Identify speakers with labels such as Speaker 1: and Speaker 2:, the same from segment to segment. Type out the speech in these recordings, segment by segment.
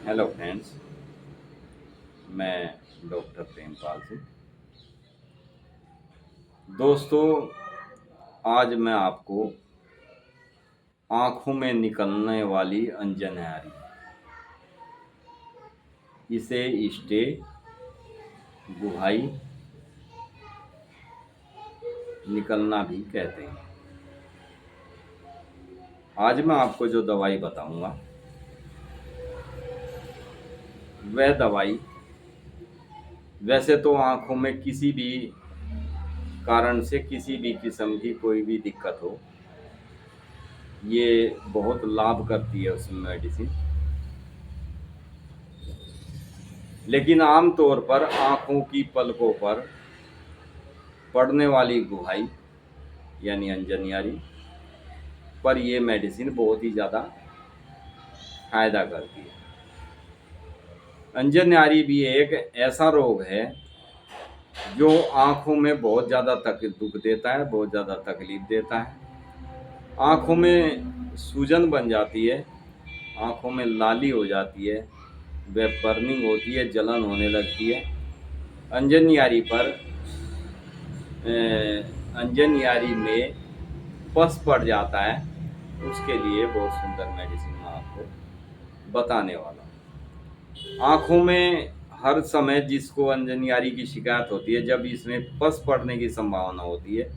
Speaker 1: Hello friends. मैं doctor Prempal Singh. दोस्तों, आज मैं आपको आँखों में निकलने वाली अंजनहारी, इसे स्टे, गुहाई, निकलना भी कहते हैं। आज मैं आपको जो दवाई बताऊंगा, वह दवाई वैसे तो आँखों में किसी भी कारण से किसी भी किस्म की कोई भी दिक्कत हो, ये बहुत लाभ करती है उस मेडिसिन। लेकिन आम तौर पर आँखों की पलकों पर पड़ने वाली गुहाई यानी अंजनियारी पर ये मेडिसिन बहुत ही ज़्यादा फायदा करती है। अंजनियारी भी एक ऐसा रोग है जो आँखों में बहुत ज़्यादा दुख देता है, बहुत ज़्यादा तकलीफ देता है। आँखों में सूजन बन जाती है, आँखों में लाली हो जाती है, वह बर्निंग होती है, जलन होने लगती है। अंजनियारी पर अंजनियारी में पस पड़ जाता है, उसके लिए बहुत सुंदर मेडिसिन मैं आपको बताने वाला हूँ। आँखों में हर समय जिसको अंजनियारी की शिकायत होती है, जब इसमें पस पड़ने की संभावना होती है,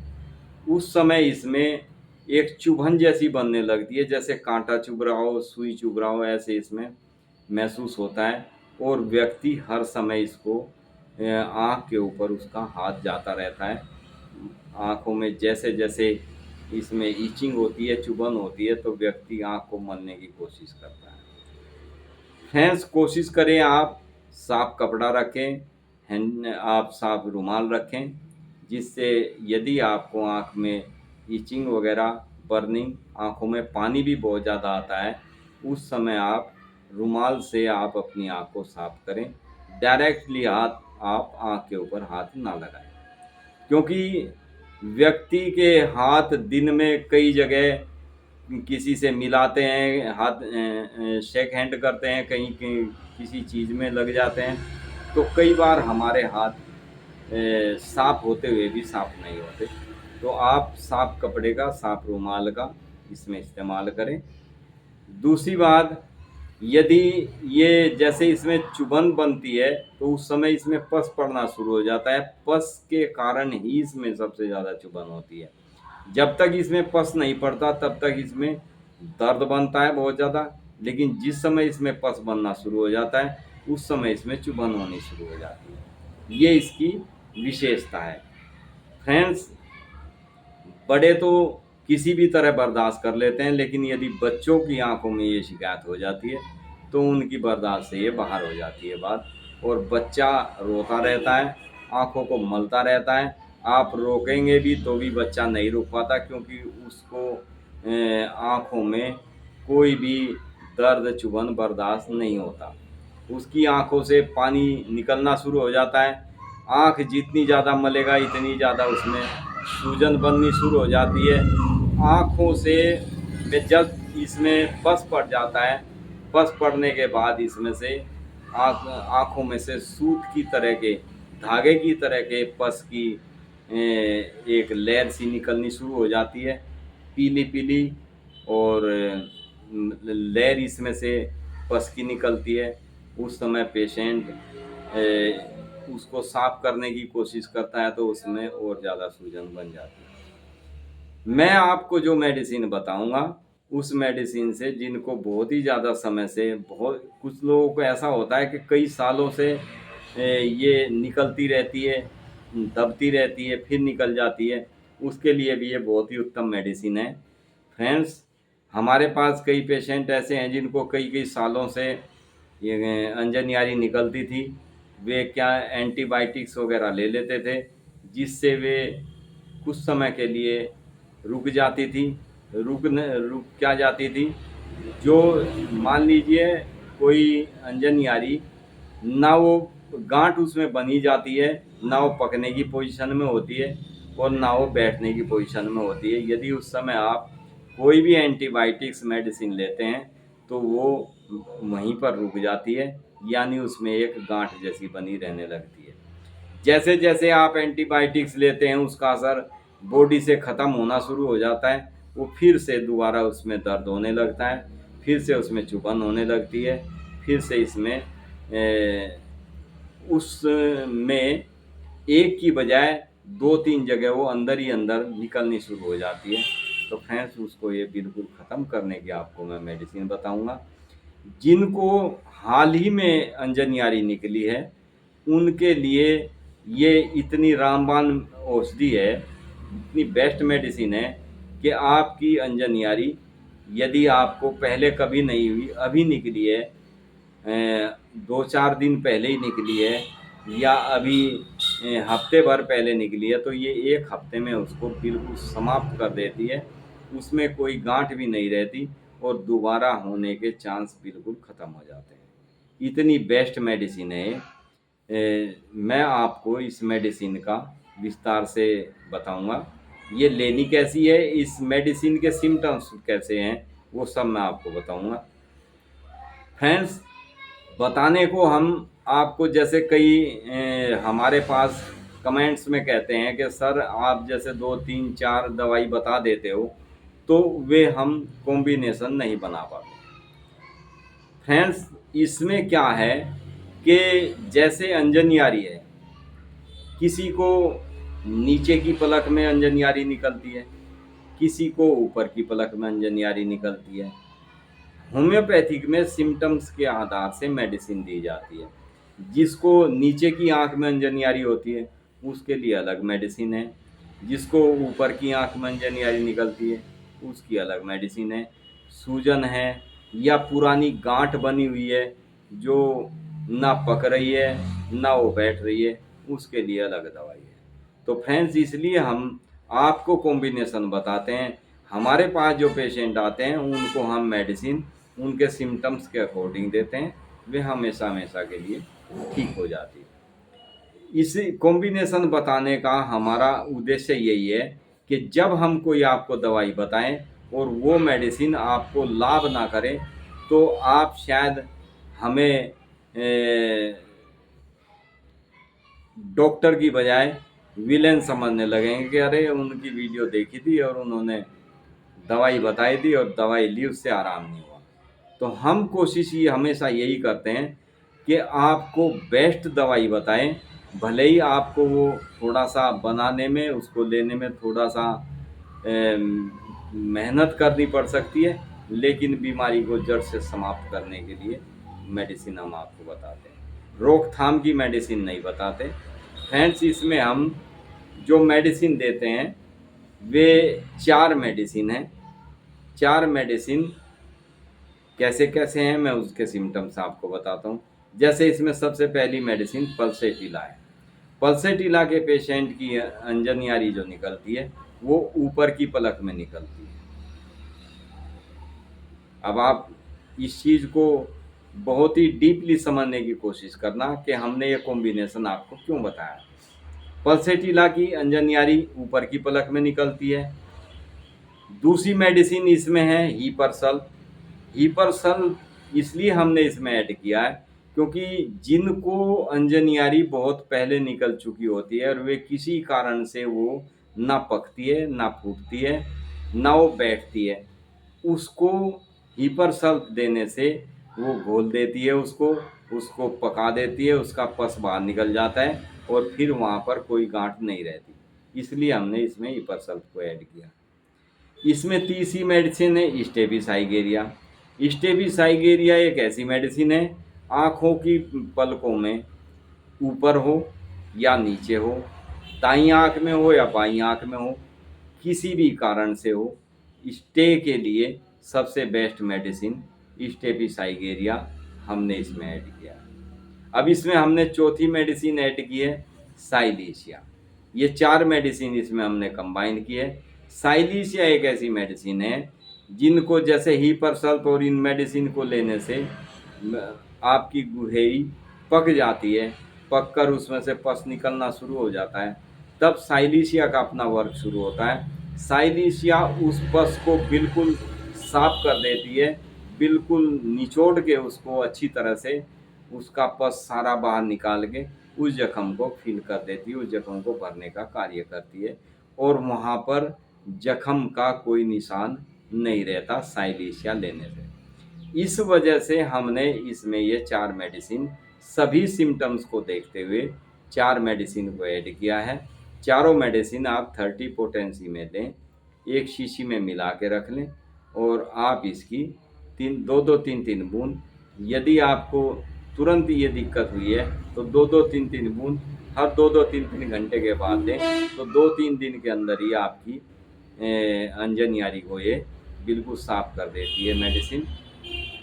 Speaker 1: उस समय इसमें एक चुभन जैसी बनने लगती है, जैसे कांटा चुभ रहा हो, सुई चुभ रहा हो, ऐसे इसमें महसूस होता है। और व्यक्ति हर समय इसको आँख के ऊपर उसका हाथ जाता रहता है। आँखों में जैसे जैसे इसमें ईचिंग होती है, चुभन होती है, तो व्यक्ति आँख को मलने की कोशिश करता है। फ्रेंड्स, कोशिश करें आप साफ कपड़ा रखें, हैंड आप साफ रुमाल रखें, जिससे यदि आपको आँख में ईचिंग वगैरह, बर्निंग, आँखों में पानी भी बहुत ज़्यादा आता है, उस समय आप रुमाल से आप अपनी आँख को साफ करें। डायरेक्टली हाथ आप आँख के ऊपर हाथ ना लगाएं, क्योंकि व्यक्ति के हाथ दिन में कई जगह किसी से मिलाते हैं, हाथ शेक हैंड करते हैं, कहीं किसी चीज़ में लग जाते हैं, तो कई बार हमारे हाथ साफ होते हुए भी साफ नहीं होते। तो आप साफ कपड़े का, साफ रुमाल का इसमें इस्तेमाल करें। दूसरी बात, यदि ये जैसे इसमें चुभन बनती है, तो उस समय इसमें पस पड़ना शुरू हो जाता है। पस के कारण ही इसमें सबसे ज़्यादा चुभन होती है। जब तक इसमें पस नहीं पड़ता तब तक इसमें दर्द बनता है बहुत ज़्यादा, लेकिन जिस समय इसमें पस बनना शुरू हो जाता है, उस समय इसमें चुभन होनी शुरू हो जाती है। ये इसकी विशेषता है। फ्रेंड्स, बड़े तो किसी भी तरह बर्दाश्त कर लेते हैं, लेकिन यदि बच्चों की आंखों में ये शिकायत हो जाती है, तो उनकी बर्दाश्त से ये बाहर हो जाती है बात, और बच्चा रोता रहता है, आंखों को मलता रहता है। आप रोकेंगे भी तो भी बच्चा नहीं रुक पाता, क्योंकि उसको आंखों में कोई भी दर्द, चुभन बर्दाश्त नहीं होता। उसकी आंखों से पानी निकलना शुरू हो जाता है। आंख जितनी ज़्यादा मलेगा, इतनी ज़्यादा उसमें सूजन बननी शुरू हो जाती है। आँखों से जब इसमें पस पड़ जाता है, पस पड़ने के बाद इसमें से आँखों में से सूत की तरह के, धागे की तरह के पस की एक लेयर सी निकलनी शुरू हो जाती है, पीली पीली। और लेयर इसमें से पस की निकलती है। उस समय पेशेंट उसको साफ करने की कोशिश करता है, तो उसमें और ज़्यादा सूजन बन जाती है। मैं आपको जो मेडिसिन बताऊंगा, उस मेडिसिन से जिनको बहुत ही ज़्यादा समय से, बहुत कुछ लोगों को ऐसा होता है कि कई सालों से ये निकलती रहती है, दबती रहती है, फिर निकल जाती है, उसके लिए भी ये बहुत ही उत्तम मेडिसिन है। फ्रेंड्स, हमारे पास कई पेशेंट ऐसे हैं जिनको कई कई सालों से ये अंजनियारी निकलती थी। वे क्या एंटीबायोटिक्स वगैरह ले लेते थे, जिससे वे कुछ समय के लिए रुक जाती थी। रुक क्या जाती थी, जो मान लीजिए कोई अंजनियारी, ना वो गांठ उसमें बनी जाती है, ना वो पकने की पोजीशन में होती है, और ना वो बैठने की पोजीशन में होती है। यदि उस समय आप कोई भी एंटीबायोटिक्स मेडिसिन लेते हैं, तो वो वहीं पर रुक जाती है, यानी उसमें एक गांठ जैसी बनी रहने लगती है। जैसे जैसे आप एंटीबायोटिक्स लेते हैं उसका असर बॉडी से ख़त्म होना शुरू हो जाता है, वो फिर से दोबारा उसमें दर्द होने लगता है, फिर से उसमें चुभन होने लगती है, फिर से इसमें उसमें एक की बजाय 2-3 जगह वो अंदर ही अंदर निकलनी शुरू हो जाती है। तो फ्रेंड्स उसको ये बिल्कुल ख़त्म करने की आपको मैं मेडिसिन बताऊंगा। जिनको हाल ही में अंजनियारी निकली है उनके लिए ये इतनी रामबाण औषधि है, इतनी बेस्ट मेडिसिन है कि आपकी अंजनियारी यदि आपको पहले कभी नहीं हुई, अभी निकली है, 2-4 दिन पहले ही निकली है या अभी हफ्ते भर पहले निकली है, तो ये 1 हफ्ते में उसको बिल्कुल समाप्त कर देती है। उसमें कोई गांठ भी नहीं रहती और दोबारा होने के चांस बिल्कुल ख़त्म हो जाते हैं। इतनी बेस्ट मेडिसिन है। मैं आपको इस मेडिसिन का विस्तार से बताऊंगा। ये लेनी कैसी है, इस मेडिसिन के सिम्टम्स कैसे हैं, वो सब मैं आपको बताऊंगा। फ्रेंड्स, बताने को हम आपको जैसे कई हमारे पास कमेंट्स में कहते हैं कि सर आप जैसे 2-3-4 दवाई बता देते हो तो वे हम कॉम्बिनेशन नहीं बना पाते। फ्रेंड्स, इसमें क्या है कि जैसे अंजनियारी है, किसी को नीचे की पलक में अंजनियारी निकलती है, किसी को ऊपर की पलक में अंजनियारी निकलती है। होम्योपैथिक में सिम्टम्स के आधार से मेडिसिन दी जाती है। जिसको नीचे की आंख में अंजनियारी होती है उसके लिए अलग मेडिसिन है, जिसको ऊपर की आंख में अंजनियारी निकलती है उसकी अलग मेडिसिन है। सूजन है या पुरानी गांठ बनी हुई है जो ना पक रही है ना वो बैठ रही है, उसके लिए अलग दवाई है। तो फ्रेंड्स, इसलिए हम आपको कॉम्बिनेशन बताते हैं। हमारे पास जो पेशेंट आते हैं उनको हम मेडिसिन उनके सिम्टम्स के अकॉर्डिंग देते हैं, वे हमेशा हमेशा के लिए ठीक हो जाती है। इस कॉम्बिनेशन बताने का हमारा उद्देश्य यही है कि जब हम कोई आपको दवाई बताएं और वो मेडिसिन आपको लाभ ना करे तो आप शायद हमें डॉक्टर की बजाय विलेन समझने लगेंगे कि अरे उनकी वीडियो देखी थी और उन्होंने दवाई बताई थी और दवाई ली, उससे आराम नहीं हुआ। तो हम कोशिश ये हमेशा यही करते हैं कि आपको बेस्ट दवाई बताएं, भले ही आपको वो थोड़ा सा बनाने में, उसको लेने में थोड़ा सा मेहनत करनी पड़ सकती है, लेकिन बीमारी को जड़ से समाप्त करने के लिए मेडिसिन हम आपको बताते हैं, रोकथाम की मेडिसिन नहीं बताते। फ्रेंड्स, इसमें हम जो मेडिसिन देते हैं वे 4 मेडिसिन हैं। 4 मेडिसिन कैसे कैसे हैं मैं उसके सिम्टम्स आपको बताता हूँ। जैसे इसमें सबसे पहली मेडिसिन पल्सेटिला है। पल्सेटिला के पेशेंट की अंजनियारी जो निकलती है वो ऊपर की पलक में निकलती है। अब आप इस चीज़ को बहुत ही डीपली समझने की कोशिश करना कि हमने ये कॉम्बिनेशन आपको क्यों बताया। पल्सेटिला की अंजनियारी ऊपर की पलक में निकलती है। दूसरी मेडिसिन इसमें है हीपरसल। हीपरसल इसलिए हमने इसमें ऐड किया है क्योंकि जिनको अंजनियारी बहुत पहले निकल चुकी होती है और वे किसी कारण से वो ना पकती है ना फूटती है ना वो बैठती है, उसको हीपरसल देने से वो घोल देती है, उसको पका देती है, उसका पस बाहर निकल जाता है और फिर वहाँ पर कोई गांठ नहीं रहती। इसलिए हमने इसमें हीपरसल को ऐड किया। इसमें तीसरी मेडिसिन है स्टेबिसाइगेरिया। स्टेबिसाइगेरिया एक ऐसी मेडिसिन है, आँखों की पलकों में ऊपर हो या नीचे हो, दाईं आँख में हो या बाईं आँख में हो, किसी भी कारण से हो, स्टे के लिए सबसे बेस्ट मेडिसिन स्टेबिसाइगेरिया हमने इसमें ऐड किया। अब इसमें हमने चौथी मेडिसिन ऐड की है साइलीशिया। ये 4 मेडिसिन इसमें हमने कंबाइन की है। साइलीशिया एक ऐसी मेडिसिन है जिनको जैसे हीपरसल्फ और इन मेडिसिन को लेने से आपकी गुठली पक जाती है, पककर उसमें से पस निकलना शुरू हो जाता है, तब साइलीशिया का अपना वर्क शुरू होता है। साइलीशिया उस पस को बिल्कुल साफ कर देती है बिल्कुल निचोड़ के उसको अच्छी तरह से उसका पस सारा बाहर निकाल के उस जख्म को फिल कर देती है, उस जख्म को भरने का कार्य करती है और वहाँ पर जख्म का कोई निशान नहीं रहता साइलेशिया लेने से। इस वजह से हमने इसमें ये 4 मेडिसिन सभी सिम्टम्स को देखते हुए 4 मेडिसिन को ऐड किया है। चारों मेडिसिन आप 30 पोटेंसी में लें, एक शीशी में मिला के रख लें और आप इसकी 2-2 3-3 बूंद, यदि आपको तुरंत ये दिक्कत हुई है तो 2-2 3-3 बूंद हर 2-2 3-3 घंटे के बाद दें, तो 2-3 दिन के अंदर ही आपकी अंजन यारी को ये बिल्कुल साफ कर देती है मेडिसिन।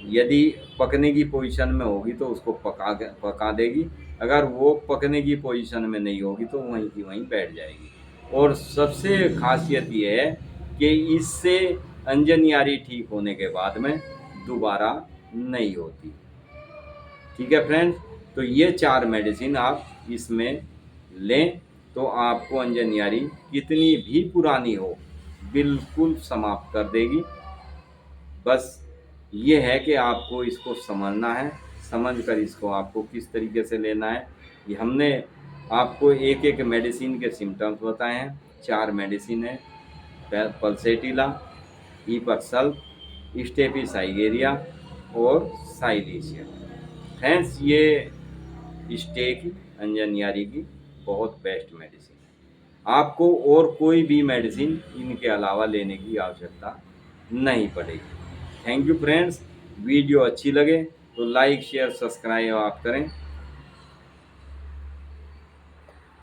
Speaker 1: यदि पकने की पोजीशन में होगी तो उसको पका देगी, अगर वो पकने की पोजीशन में नहीं होगी तो वहीं की वहीं बैठ जाएगी। और सबसे खासियत ये है कि इससे अंजन यारी ठीक होने के बाद में दोबारा नहीं होती। ठीक है फ्रेंड्स, तो ये 4 मेडिसिन आप इसमें लें तो आपको अंजन यारी कितनी भी पुरानी हो बिल्कुल समाप्त कर देगी। बस ये है कि आपको इसको समझना है, समझ कर इसको आपको किस तरीके से लेना है। ये हमने आपको एक एक मेडिसिन के सिम्टम्स बताए हैं। 4 मेडिसिन है, पल्सेटिला, ईपक्सल, स्टेफिसाइगेरिया और साइलेशिया। फ्रेंड्स, ये स्टेक अंजन यारी की बहुत बेस्ट मेडिसिन है। आपको और कोई भी मेडिसिन इनके अलावा लेने की आवश्यकता नहीं पड़ेगी। थैंक यू फ्रेंड्स, वीडियो अच्छी लगे तो लाइक शेयर सब्सक्राइब आप करें।